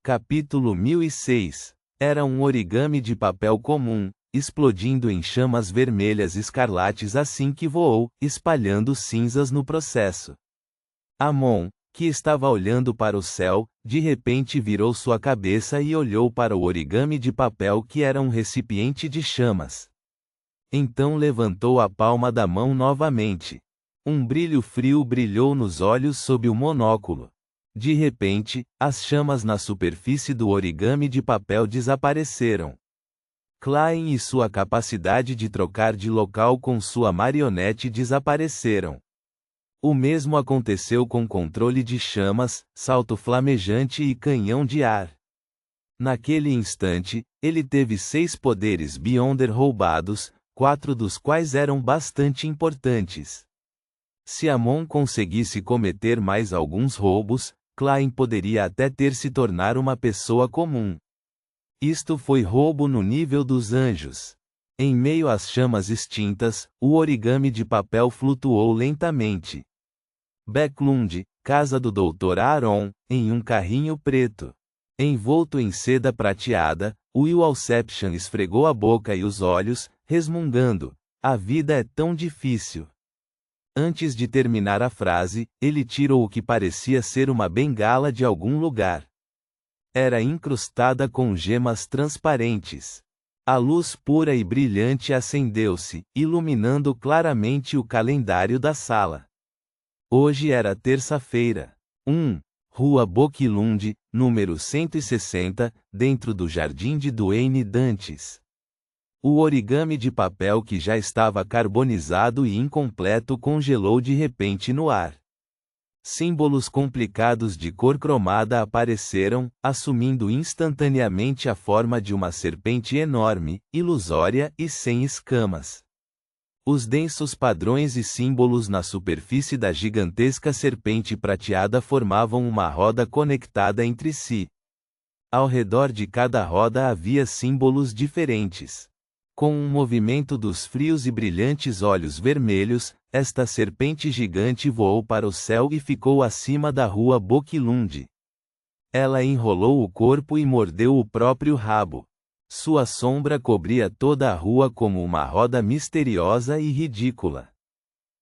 Capítulo 1006. Era um origami de papel comum, explodindo em chamas vermelhas escarlates assim que voou, espalhando cinzas no processo. Amon, que estava olhando para o céu, de repente virou sua cabeça e olhou para o origami de papel que era um recipiente de chamas. Então levantou a palma da mão novamente. Um brilho frio brilhou nos olhos sob o monóculo. De repente, as chamas na superfície do origami de papel desapareceram. Klein e sua capacidade de trocar de local com sua marionete desapareceram. O mesmo aconteceu com controle de chamas, salto flamejante e canhão de ar. Naquele instante, ele teve 6 poderes Beyonder roubados, 4 dos quais eram bastante importantes. Se Amon conseguisse cometer mais alguns roubos, Klein poderia até ter se tornar uma pessoa comum. Isto foi roubo no nível dos anjos. Em meio às chamas extintas, o origami de papel flutuou lentamente. Backlund, casa do Dr. Aaron, em um carrinho preto. Envolto em seda prateada, Will Alception esfregou a boca e os olhos, resmungando: "A vida é tão difícil." Antes de terminar a frase, ele tirou o que parecia ser uma bengala de algum lugar. Era incrustada com gemas transparentes. A luz pura e brilhante acendeu-se, iluminando claramente o calendário da sala. Hoje era terça-feira. Rua Boquilund, número 160, dentro do jardim de Duane Dantes. O origami de papel que já estava carbonizado e incompleto congelou de repente no ar. Símbolos complicados de cor cromada apareceram, assumindo instantaneamente a forma de uma serpente enorme, ilusória e sem escamas. Os densos padrões e símbolos na superfície da gigantesca serpente prateada formavam uma roda conectada entre si. Ao redor de cada roda havia símbolos diferentes. Com um movimento dos frios e brilhantes olhos vermelhos, esta serpente gigante voou para o céu e ficou acima da rua Boquilund. Ela enrolou o corpo e mordeu o próprio rabo. Sua sombra cobria toda a rua como uma roda misteriosa e ridícula.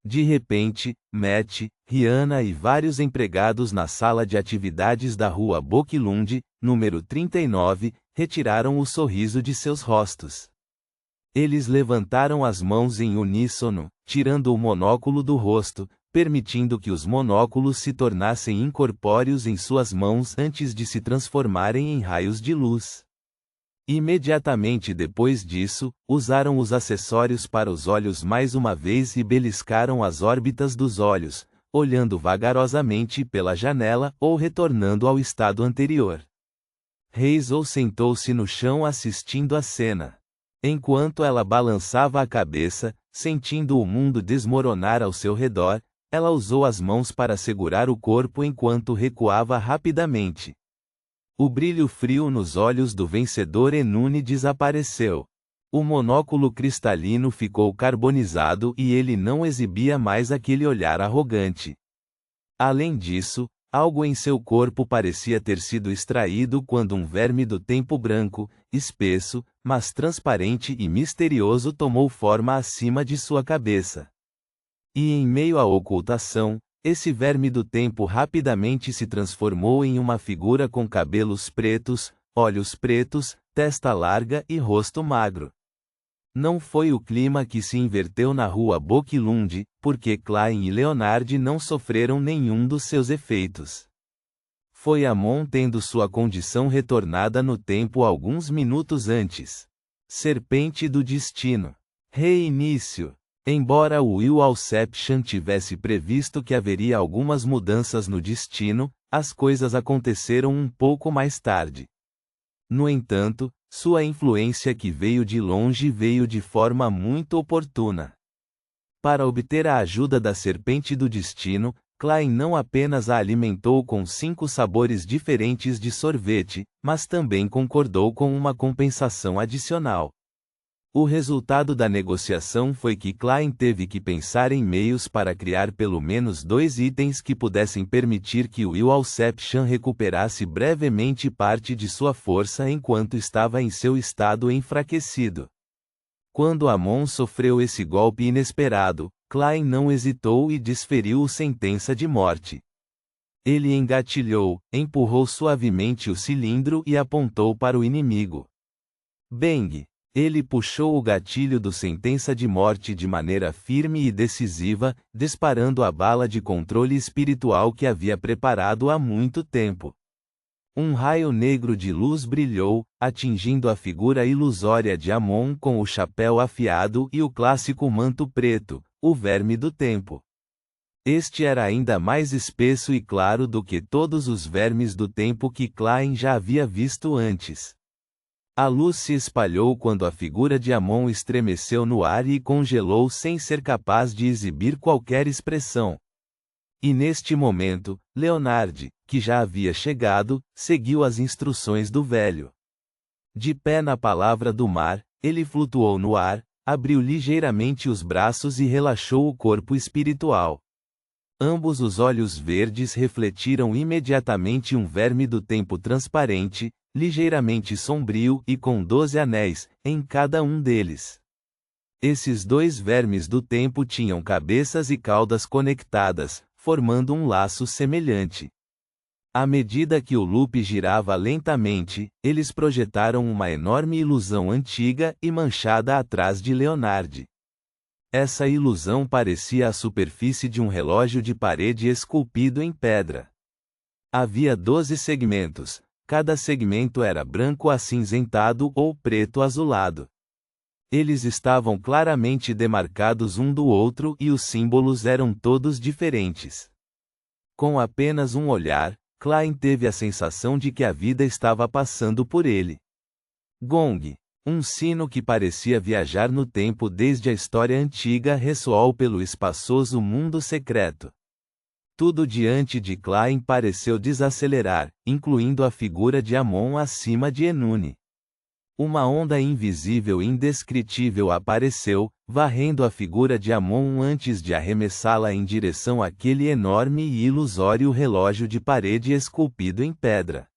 De repente, Matt, Rihanna e vários empregados na sala de atividades da rua Boquilund, número 39, retiraram o sorriso de seus rostos. Eles levantaram as mãos em uníssono, tirando o monóculo do rosto, permitindo que os monóculos se tornassem incorpóreos em suas mãos antes de se transformarem em raios de luz. Imediatamente depois disso, usaram os acessórios para os olhos mais uma vez e beliscaram as órbitas dos olhos, olhando vagarosamente pela janela ou retornando ao estado anterior. Hazel sentou-se no chão assistindo à cena. Enquanto ela balançava a cabeça, sentindo o mundo desmoronar ao seu redor, ela usou as mãos para segurar o corpo enquanto recuava rapidamente. O brilho frio nos olhos do vencedor Enune desapareceu. O monóculo cristalino ficou carbonizado e ele não exibia mais aquele olhar arrogante. Além disso, algo em seu corpo parecia ter sido extraído quando um verme do tempo branco, espesso, mas transparente e misterioso tomou forma acima de sua cabeça. E em meio à ocultação, esse verme do tempo rapidamente se transformou em uma figura com cabelos pretos, olhos pretos, testa larga e rosto magro. Não foi o clima que se inverteu na rua Boquilund, porque Klein e Leonard não sofreram nenhum dos seus efeitos. Foi Amon tendo sua condição retornada no tempo alguns minutos antes. Serpente do destino. Reinício. Embora o Will Alception tivesse previsto que haveria algumas mudanças no destino, as coisas aconteceram um pouco mais tarde. No entanto, sua influência que veio de longe veio de forma muito oportuna. Para obter a ajuda da Serpente do Destino, Klein não apenas a alimentou com 5 sabores diferentes de sorvete, mas também concordou com uma compensação adicional. O resultado da negociação foi que Klein teve que pensar em meios para criar pelo menos 2 itens que pudessem permitir que o Will Alception recuperasse brevemente parte de sua força enquanto estava em seu estado enfraquecido. Quando Amon sofreu esse golpe inesperado, Klein não hesitou e desferiu sentença de morte. Ele engatilhou, empurrou suavemente o cilindro e apontou para o inimigo. Bang! Ele puxou o gatilho do sentença de morte de maneira firme e decisiva, disparando a bala de controle espiritual que havia preparado há muito tempo. Um raio negro de luz brilhou, atingindo a figura ilusória de Amon com o chapéu afiado e o clássico manto preto, o verme do tempo. Este era ainda mais espesso e claro do que todos os vermes do tempo que Klein já havia visto antes. A luz se espalhou quando a figura de Amon estremeceu no ar e congelou sem ser capaz de exibir qualquer expressão. E neste momento, Leonard, que já havia chegado, seguiu as instruções do velho. De pé na palavra do mar, ele flutuou no ar, abriu ligeiramente os braços e relaxou o corpo espiritual. Ambos os olhos verdes refletiram imediatamente um verme do tempo transparente, ligeiramente sombrio e com 12 anéis, em cada um deles. Esses 2 vermes do tempo tinham cabeças e caudas conectadas, formando um laço semelhante. À medida que o loop girava lentamente, eles projetaram uma enorme ilusão antiga e manchada atrás de Leonard. Essa ilusão parecia a superfície de um relógio de parede esculpido em pedra. Havia 12 segmentos. Cada segmento era branco acinzentado ou preto azulado. Eles estavam claramente demarcados um do outro e os símbolos eram todos diferentes. Com apenas um olhar, Klein teve a sensação de que a vida estava passando por ele. Gong, um sino que parecia viajar no tempo desde a história antiga, ressoou pelo espaçoso mundo secreto. Tudo diante de Klein pareceu desacelerar, incluindo a figura de Amon acima de Enune. Uma onda invisível e indescritível apareceu, varrendo a figura de Amon antes de arremessá-la em direção àquele enorme e ilusório relógio de parede esculpido em pedra.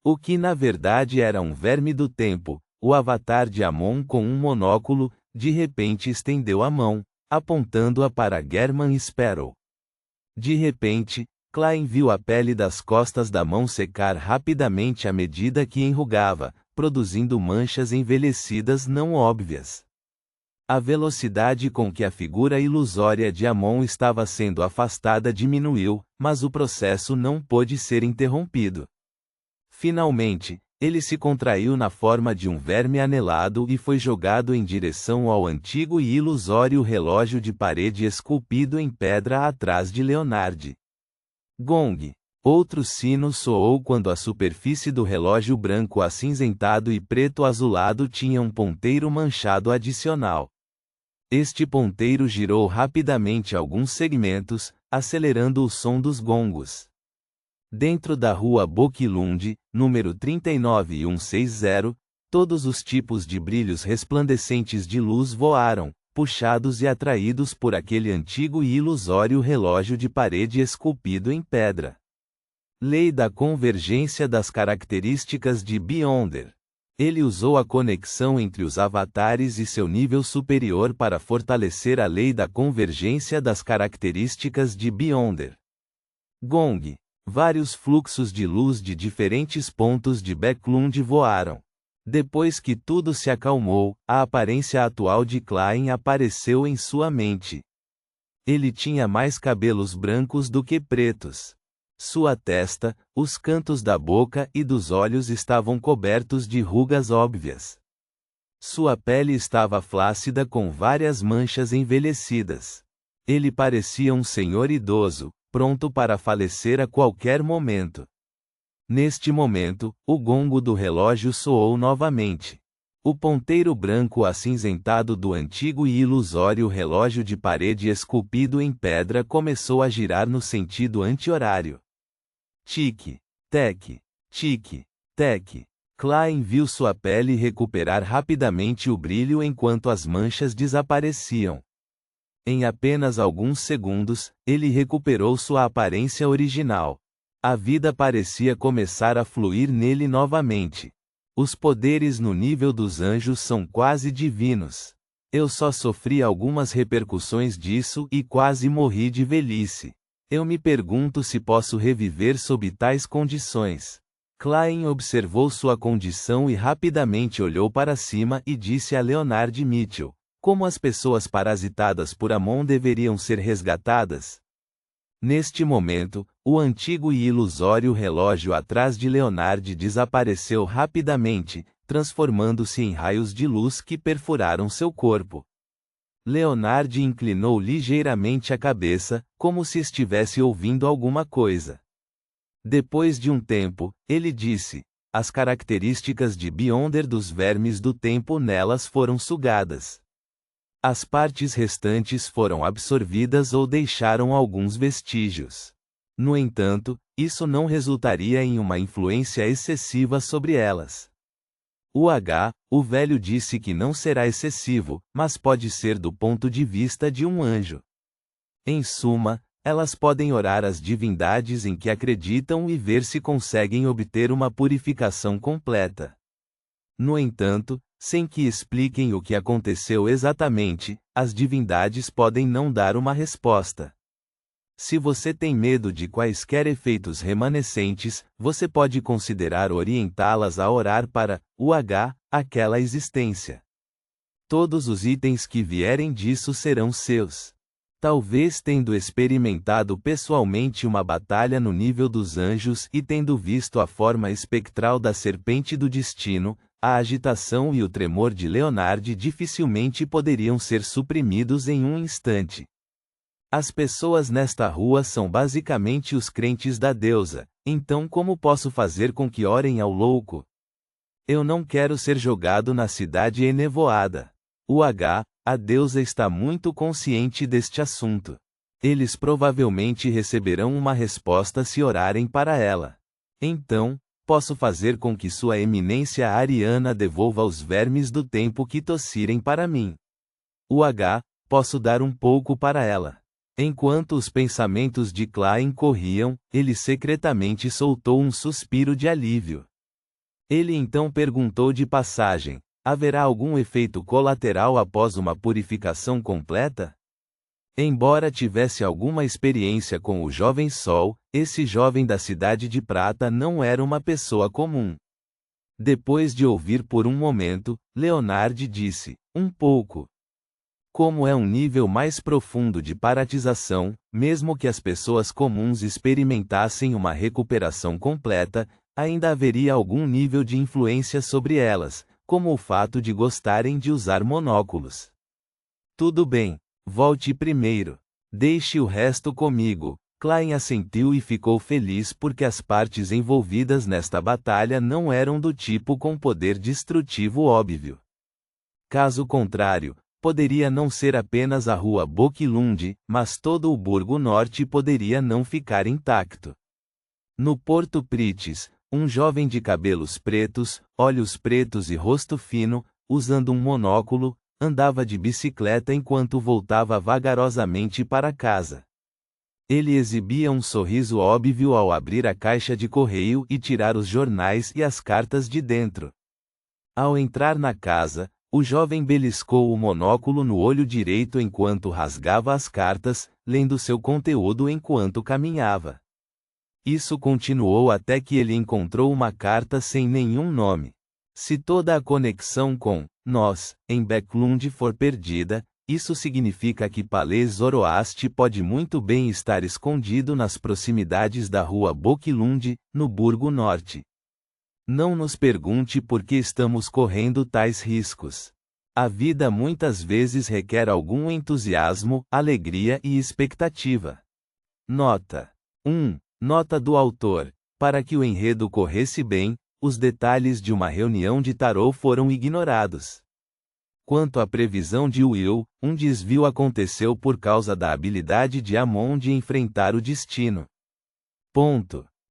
O que na verdade era um verme do tempo, o avatar de Amon com um monóculo, de repente estendeu a mão, apontando-a para German Sparrow. De repente, Klein viu a pele das costas da mão secar rapidamente à medida que enrugava, produzindo manchas envelhecidas não óbvias. A velocidade com que a figura ilusória de Amon estava sendo afastada diminuiu, mas o processo não pôde ser interrompido. Finalmente, ele se contraiu na forma de um verme anelado e foi jogado em direção ao antigo e ilusório relógio de parede esculpido em pedra atrás de Leonard. Gong! Outro sino soou quando a superfície do relógio branco acinzentado e preto azulado tinha um ponteiro manchado adicional. Este ponteiro girou rapidamente alguns segmentos, acelerando o som dos gongos. Dentro da rua Boquilund, número 39160, todos os tipos de brilhos resplandecentes de luz voaram, puxados e atraídos por aquele antigo e ilusório relógio de parede esculpido em pedra. Lei da convergência das características de Beyonder. Ele usou a conexão entre os avatares e seu nível superior para fortalecer a lei da convergência das características de Beyonder. Gong! Vários fluxos de luz de diferentes pontos de Backlund voaram. Depois que tudo se acalmou, a aparência atual de Klein apareceu em sua mente. Ele tinha mais cabelos brancos do que pretos. Sua testa, os cantos da boca e dos olhos estavam cobertos de rugas óbvias. Sua pele estava flácida com várias manchas envelhecidas. Ele parecia um senhor idoso, pronto para falecer a qualquer momento. Neste momento, o gongo do relógio soou novamente. O ponteiro branco acinzentado do antigo e ilusório relógio de parede esculpido em pedra começou a girar no sentido anti-horário. Tique, tec, tique, tec, Klein viu sua pele recuperar rapidamente o brilho enquanto as manchas desapareciam. Em apenas alguns segundos, ele recuperou sua aparência original. A vida parecia começar a fluir nele novamente. Os poderes no nível dos anjos são quase divinos. Eu só sofri algumas repercussões disso e quase morri de velhice. Eu me pergunto se posso reviver sob tais condições. Klein observou sua condição e rapidamente olhou para cima e disse a Leonard Mitchell: como as pessoas parasitadas por Amon deveriam ser resgatadas? Neste momento, o antigo e ilusório relógio atrás de Leonard desapareceu rapidamente, transformando-se em raios de luz que perfuraram seu corpo. Leonard inclinou ligeiramente a cabeça, como se estivesse ouvindo alguma coisa. Depois de um tempo, ele disse: as características de Beyonder dos vermes do tempo nelas foram sugadas. As partes restantes foram absorvidas ou deixaram alguns vestígios. No entanto, isso não resultaria em uma influência excessiva sobre elas. O velho disse que não será excessivo, mas pode ser do ponto de vista de um anjo. Em suma, elas podem orar às divindades em que acreditam e ver se conseguem obter uma purificação completa. No entanto, sem que expliquem o que aconteceu exatamente, as divindades podem não dar uma resposta. Se você tem medo de quaisquer efeitos remanescentes, você pode considerar orientá-las a orar para aquela existência. Todos os itens que vierem disso serão seus. Talvez tendo experimentado pessoalmente uma batalha no nível dos anjos e tendo visto a forma espectral da serpente do destino, a agitação e o tremor de Leonard dificilmente poderiam ser suprimidos em um instante. As pessoas nesta rua são basicamente os crentes da deusa, então como posso fazer com que orem ao louco? Eu não quero ser jogado na cidade enevoada. A deusa está muito consciente deste assunto. Eles provavelmente receberão uma resposta se orarem para ela. Então, posso fazer com que sua eminência ariana devolva os vermes do tempo que tossirem para mim. Posso dar um pouco para ela. Enquanto os pensamentos de Klein corriam, ele secretamente soltou um suspiro de alívio. Ele então perguntou de passagem: haverá algum efeito colateral após uma purificação completa? Embora tivesse alguma experiência com o jovem Sol, esse jovem da Cidade de Prata não era uma pessoa comum. Depois de ouvir por um momento, Leonard disse: um pouco. Como é um nível mais profundo de paratização, mesmo que as pessoas comuns experimentassem uma recuperação completa, ainda haveria algum nível de influência sobre elas, como o fato de gostarem de usar monóculos. Tudo bem, volte primeiro. Deixe o resto comigo. Klein assentiu e ficou feliz porque as partes envolvidas nesta batalha não eram do tipo com poder destrutivo óbvio. Caso contrário, poderia não ser apenas a rua Boquilunde, mas todo o Burgo Norte poderia não ficar intacto. No Porto Pritis, um jovem de cabelos pretos, olhos pretos e rosto fino, usando um monóculo, andava de bicicleta enquanto voltava vagarosamente para casa. Ele exibia um sorriso óbvio ao abrir a caixa de correio e tirar os jornais e as cartas de dentro. Ao entrar na casa, o jovem beliscou o monóculo no olho direito enquanto rasgava as cartas, lendo seu conteúdo enquanto caminhava. Isso continuou até que ele encontrou uma carta sem nenhum nome. Se toda a conexão com nós, em Backlund for perdida, isso significa que Palais Zoroast pode muito bem estar escondido nas proximidades da rua Boquilunde, no Burgo Norte. Não nos pergunte por que estamos correndo tais riscos. A vida muitas vezes requer algum entusiasmo, alegria e expectativa. Nota 1. Nota do autor. Para que o enredo corresse bem, os detalhes de uma reunião de tarô foram ignorados. Quanto à previsão de Will, um desvio aconteceu por causa da habilidade de Amon de enfrentar o destino. Ponto.